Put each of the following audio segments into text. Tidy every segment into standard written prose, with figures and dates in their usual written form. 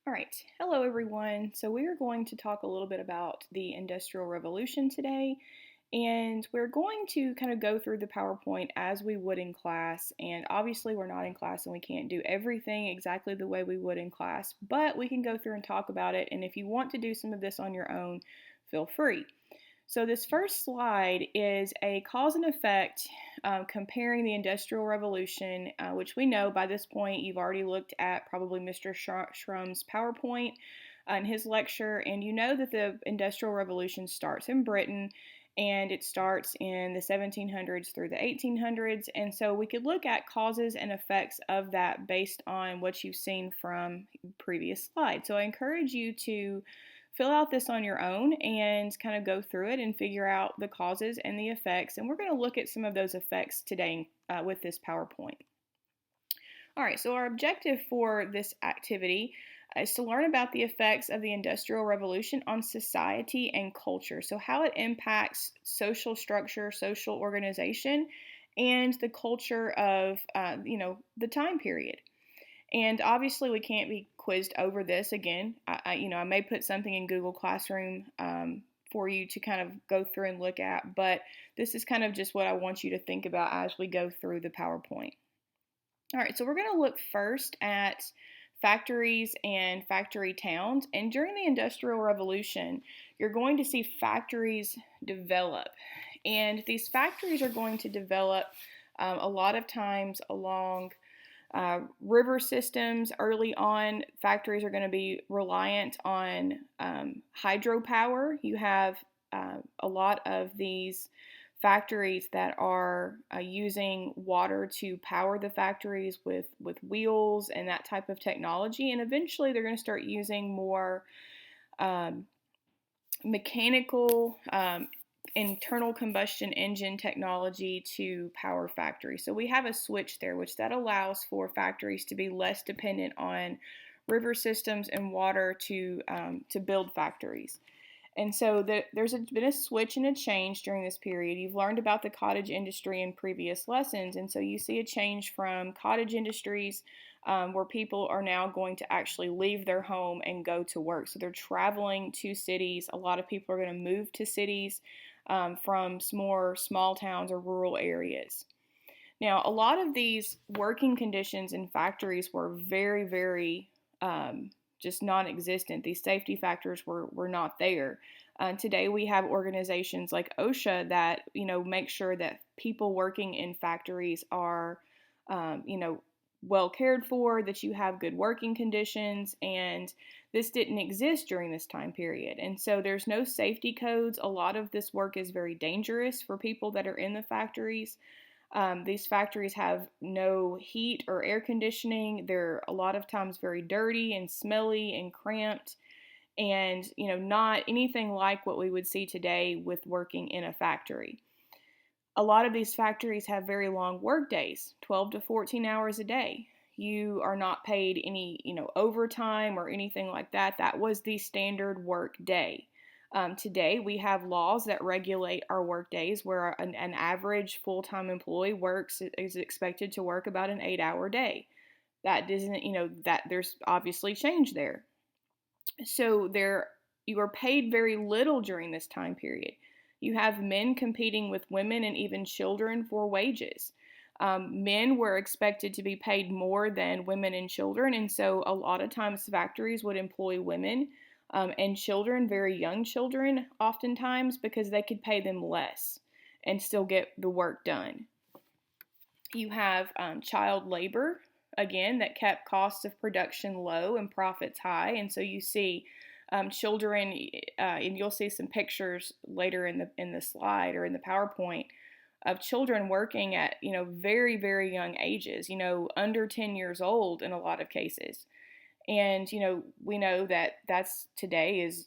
All right, hello everyone. So we are going to talk a little bit about the Industrial Revolution today, and we're going to kind of go through the PowerPoint as we would in class. And obviously, we're not in class and we can't do everything exactly the way we would in class, but we can go through and talk about it. And if you want to do some of this on your own, feel free. So this first slide is a cause and effect comparing the Industrial Revolution, which we know by this point you've already looked at probably Mr. Shrum's PowerPoint in his lecture, and you know that the Industrial Revolution starts in Britain and it starts in the 1700s through the 1800s. And so we could look at causes and effects of that based on what you've seen from previous slides. So I encourage you to fill out this on your own and kind of go through it and figure out the causes and the effects. And we're going to look at some of those effects today with this PowerPoint. All right, so our objective for this activity is to learn about the effects of the Industrial Revolution on society and culture. So, how it impacts social structure, social organization, and the culture of, the time period. And obviously, we can't be quizzed over this again. I may put something in Google Classroom for you to kind of go through and look at, but this is kind of just what I want you to think about as we go through the PowerPoint. All right, so we're going to look first at factories and factory towns. And during the Industrial Revolution, you're going to see factories develop. And these factories are going to develop a lot of times along river systems. Early on, factories are going to be reliant on hydropower. You have a lot of these factories that are using water to power the factories with wheels and that type of technology. And eventually, they're going to start using more um, mechanical internal combustion engine technology to power factories. So we have a switch there, which that allows for factories to be less dependent on river systems and water to build factories. And so there's been a switch and a change during this period. You've learned about the cottage industry in previous lessons, and so you see a change from cottage industries where people are now going to actually leave their home and go to work. So they're traveling to cities. A lot of people are going to move to cities from more small towns or rural areas. Now, a lot of these working conditions in factories were very, very just non-existent. These safety factors were not there. Today, we have organizations like OSHA that make sure that people working in factories are well cared for, that you have good working conditions, and this didn't exist during this time period. And so there's no safety codes. A lot of this work is very dangerous for people that are in the factories. These factories have no heat or air conditioning. They're a lot of times very dirty and smelly and cramped, and not anything like what we would see today with working in a factory. A lot of these factories have very long work days, 12 to 14 hours a day. You are not paid any overtime or anything like that. That was the standard work day. Today, we have laws that regulate our work days where an average full-time employee is expected to work about an 8-hour day. That doesn't, that there's obviously change there. So you are paid very little during this time period. You have men competing with women and even children for wages. Men were expected to be paid more than women and children, and so a lot of times factories would employ women and children, very young children, oftentimes because they could pay them less and still get the work done. You have child labor, again, that kept costs of production low and profits high, and so you see children, and you'll see some pictures later in the slide or in the PowerPoint of children working at very, very young ages, under 10 years old in a lot of cases. And we know that that's today is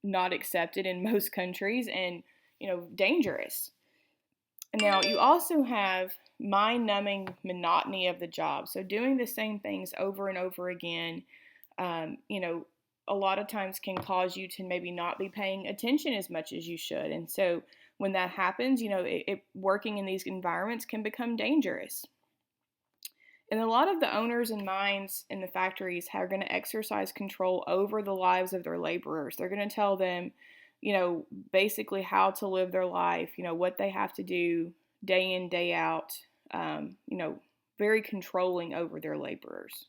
not accepted in most countries and dangerous. Now you also have mind-numbing monotony of the job, so doing the same things over and over again a lot of times can cause you to maybe not be paying attention as much as you should. And so when that happens, working in these environments can become dangerous. And a lot of the owners and minds in the factories are going to exercise control over the lives of their laborers. They're going to tell them, basically how to live their life, what they have to do day in, day out, very controlling over their laborers.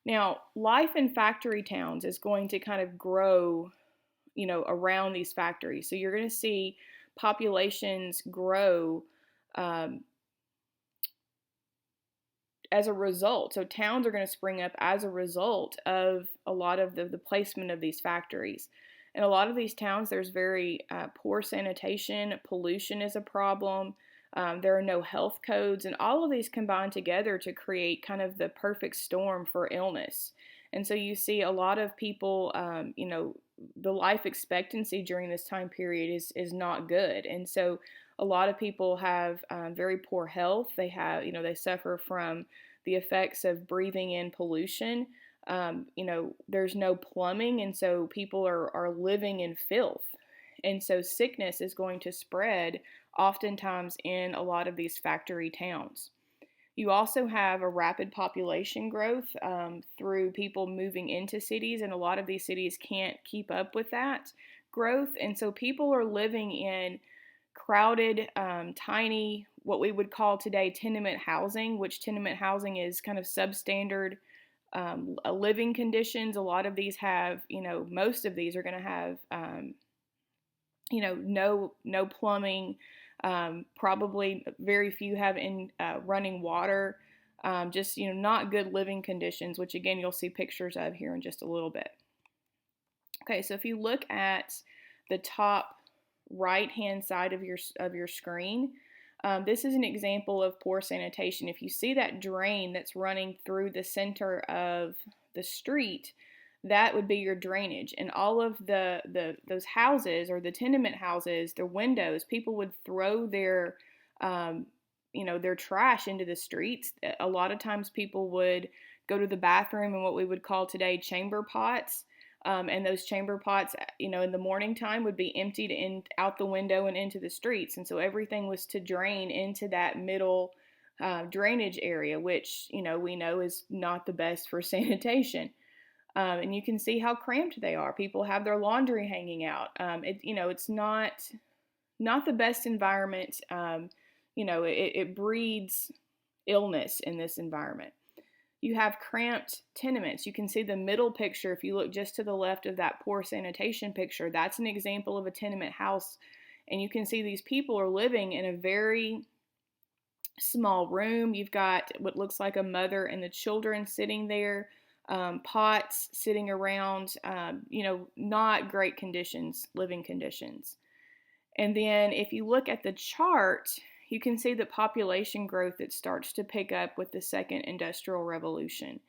Now, life in factory towns is going to kind of grow, around these factories. So you're going to see populations grow as a result. So towns are going to spring up as a result of a lot of the placement of these factories. In a lot of these towns, there's very poor sanitation, pollution is a problem. There are no health codes, and all of these combine together to create kind of the perfect storm for illness. And so you see a lot of people, the life expectancy during this time period is not good. And so a lot of people have very poor health. They have, they suffer from the effects of breathing in pollution. There's no plumbing, and so people are living in filth. And so sickness is going to spread oftentimes in a lot of these factory towns. You also have a rapid population growth through people moving into cities, and a lot of these cities can't keep up with that growth. And so people are living in crowded, tiny, what we would call today tenement housing, which tenement housing is kind of substandard living conditions. A lot of these have, most of these are going to have, no plumbing. Probably very few have in running water. Just, not good living conditions, which again, you'll see pictures of here in just a little bit. Okay, so if you look at the top right-hand side of your screen, this is an example of poor sanitation. If you see that drain that's running through the center of the street, that would be your drainage. And all of those houses, or the tenement houses, the windows, people would throw their their trash into the streets. A lot of times people would go to the bathroom in what we would call today chamber pots. And those chamber pots, in the morning time would be emptied out the window and into the streets. And so everything was to drain into that middle drainage area, which, we know is not the best for sanitation. And you can see how cramped they are. People have their laundry hanging out. It's not the best environment. It breeds illness in this environment. You have cramped tenements. You can see the middle picture. If you look just to the left of that poor sanitation picture, that's an example of a tenement house. And you can see these people are living in a very small room. You've got what looks like a mother and the children sitting there, pots sitting around, not great conditions, living conditions. And then if you look at the chart, you can see the population growth that starts to pick up with the second industrial revolution.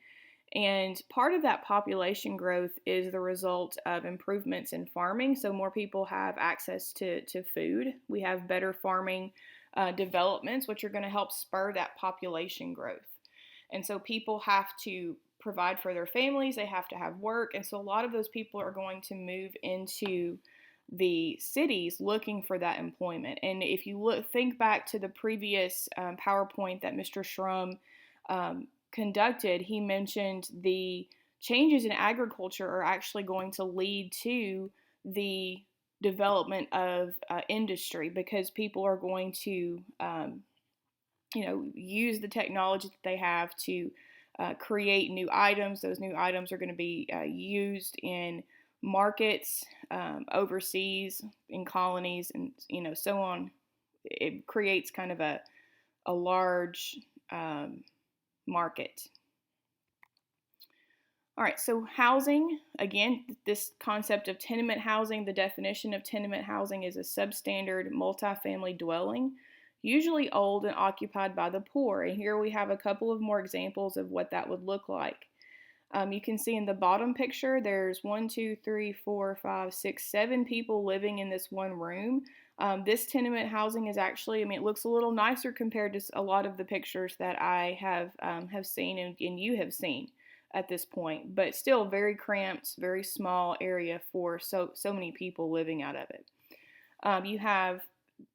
And part of that population growth is the result of improvements in farming. So more people have access to food. We have better farming developments, which are going to help spur that population growth. And so people have to provide for their families. They have to have work. And so a lot of those people are going to move into the cities looking for that employment. And if you think back to the previous PowerPoint that Mr. Shrum conducted, he mentioned the changes in agriculture are actually going to lead to the development of industry, because people are going to use the technology that they have to create new items. Those new items are going to be used in markets overseas, in colonies, and so on. It creates kind of a large market. All right, so housing, again, this concept of tenement housing, the definition of tenement housing is a substandard multifamily dwelling, usually old and occupied by the poor. And here we have a couple of more examples of what that would look like. You can see in the bottom picture, there's 1, 2, 3, 4, 5, 6, 7 people living in this one room. This tenement housing is actually, it looks a little nicer compared to a lot of the pictures that I have seen and you have seen at this point, but still very cramped, very small area for so many people living out of it. You have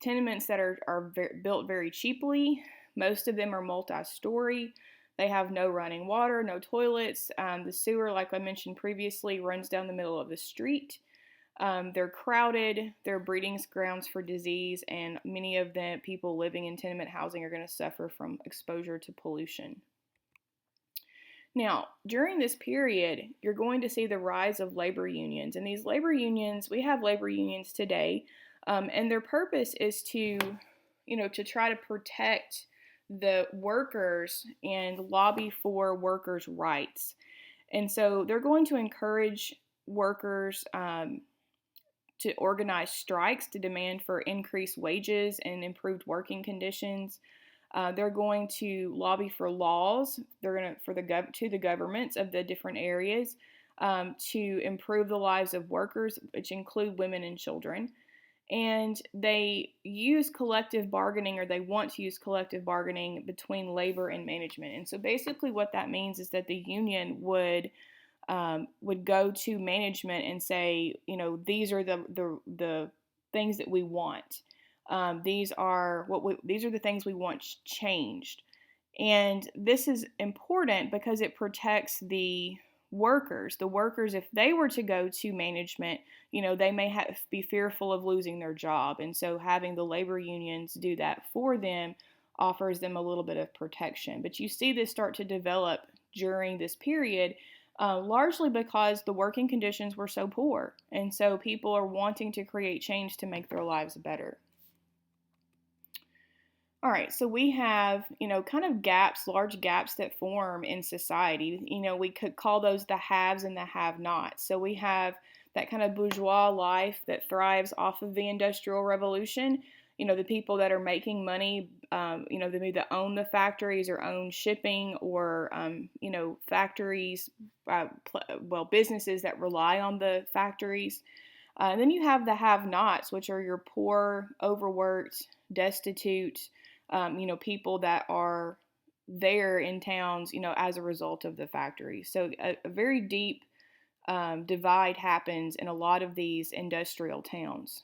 tenements that are built very cheaply. Most of them are multi-story. They have no running water, no toilets. The sewer, like I mentioned previously, runs down the middle of the street. They're crowded, they're breeding grounds for disease, and many of the people living in tenement housing are going to suffer from exposure to pollution. Now, during this period, you're going to see the rise of labor unions. And these labor unions, we have labor unions today, and their purpose is to try to protect the workers and lobby for workers' rights. And so they're going to encourage workers to organize strikes to demand for increased wages and improved working conditions. They're going to lobby for laws. They're going to the governments of the different areas to improve the lives of workers, which include women and children. And they use collective bargaining, or they want to use collective bargaining between labor and management. And so basically, what that means is that the union would go to management and say, these are the things that we want. These are the things we want changed. And this is important because it protects the workers. The workers, if they were to go to management, they may be fearful of losing their job. And so having the labor unions do that for them offers them a little bit of protection. But you see this start to develop during this period, largely because the working conditions were so poor. And so people are wanting to create change to make their lives better. All right, so we have, kind of gaps, large gaps that form in society. We could call those the haves and the have-nots. So we have that kind of bourgeois life that thrives off of the Industrial Revolution. The people that are making money, they either own the factories or own shipping or, factories, businesses that rely on the factories. And then you have the have-nots, which are your poor, overworked, destitute, people that are there in towns, as a result of the factory. So a very deep divide happens in a lot of these industrial towns.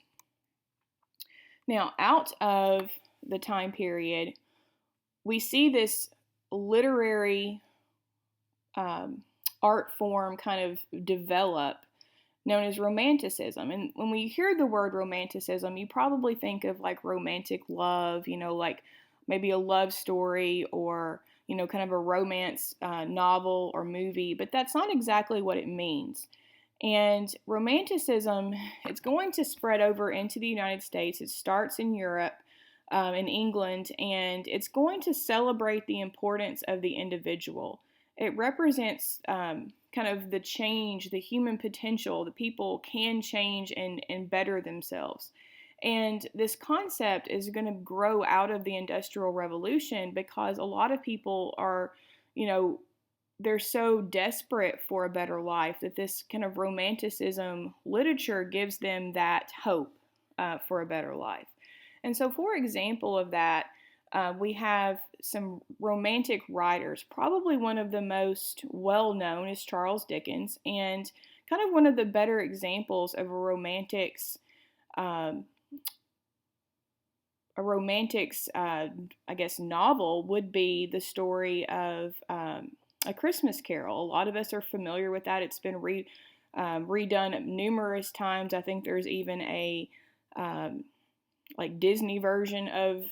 Now, out of the time period, we see this literary art form kind of develop known as Romanticism. And when we hear the word Romanticism, you probably think of like romantic love, like maybe a love story or, kind of a romance novel or movie, but that's not exactly what it means. And Romanticism, it's going to spread over into the United States. It starts in Europe, in England, and it's going to celebrate the importance of the individual. It represents kind of the change, the human potential, that people can change and better themselves. And this concept is going to grow out of the Industrial Revolution because a lot of people are, they're so desperate for a better life that this kind of Romanticism literature gives them that hope for a better life. And so, for example of that, we have some romantic writers. Probably one of the most well-known is Charles Dickens, and kind of one of the better examples of a romantics, novel would be the story of A Christmas Carol. A lot of us are familiar with that. It's been redone numerous times. I think there's even a Disney version of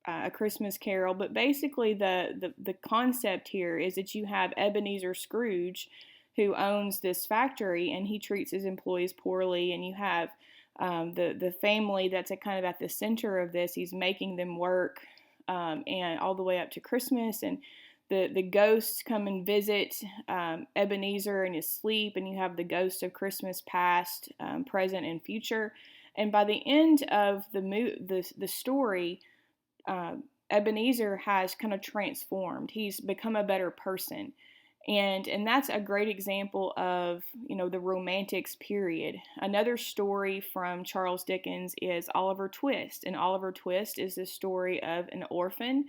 A Christmas Carol. But basically, the concept here is that you have Ebenezer Scrooge, who owns this factory, and he treats his employees poorly, and you have the family that's kind of at the center of this. He's making them work, and all the way up to Christmas, and the ghosts come and visit Ebenezer in his sleep, and you have the ghosts of Christmas past, present, and future. And by the end of the story, Ebenezer has kind of transformed. He's become a better person. And that's a great example of, the Romantics period. Another story from Charles Dickens is Oliver Twist. And Oliver Twist is the story of an orphan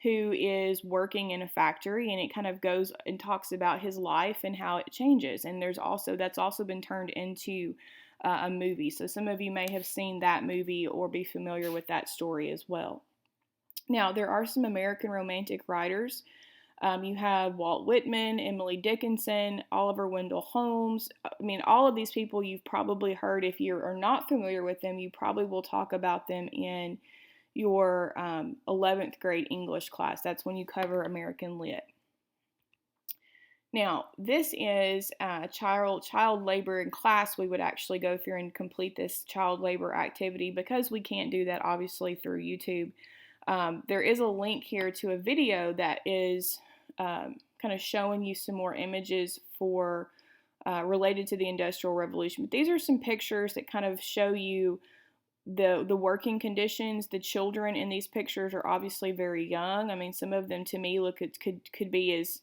who is working in a factory, and it kind of goes and talks about his life and how it changes. And that's also been turned into a movie. So some of you may have seen that movie or be familiar with that story as well. Now, there are some American romantic writers. You have Walt Whitman, Emily Dickinson, Oliver Wendell Holmes. I mean, all of these people you've probably heard. If you are not familiar with them, you probably will talk about them in your 11th grade English class. That's when you cover American Lit. Now, this is child labor in class. We would actually go through and complete this child labor activity. Because we can't do that, obviously, through YouTube. There is a link here to a video that is kind of showing you some more images for related to the Industrial Revolution. But these are some pictures that kind of show you the working conditions. The children in these pictures are obviously very young. I mean, some of them to me could be as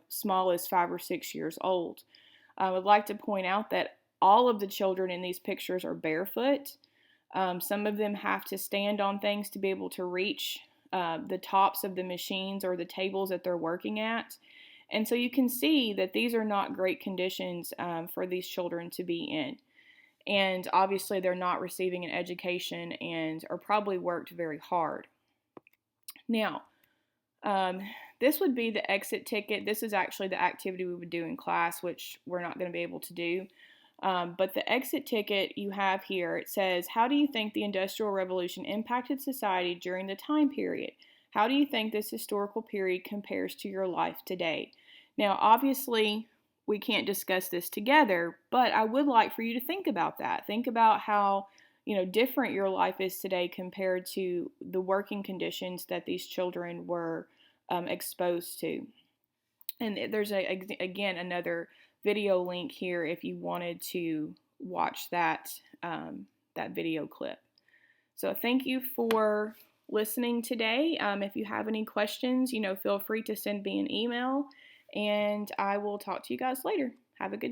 small as 5 or 6 years old. I would like to point out that all of the children in these pictures are barefoot. Some of them have to stand on things to be able to reach the tops of the machines or the tables that they're working at. And so you can see that these are not great conditions for these children to be in. And obviously they're not receiving an education and are probably worked very hard. Now, this would be the exit ticket. This is actually the activity we would do in class, which we're not going to be able to do. But the exit ticket you have here, it says, how do you think the Industrial Revolution impacted society during the time period? How do you think this historical period compares to your life today? Now, obviously, we can't discuss this together, but I would like for you to think about that. Think about how different your life is today compared to the working conditions that these children were exposed to. And there's again another video link here if you wanted to watch that that video clip. So thank you for listening today. If you have any questions, feel free to send me an email, and I will talk to you guys later. Have a good day.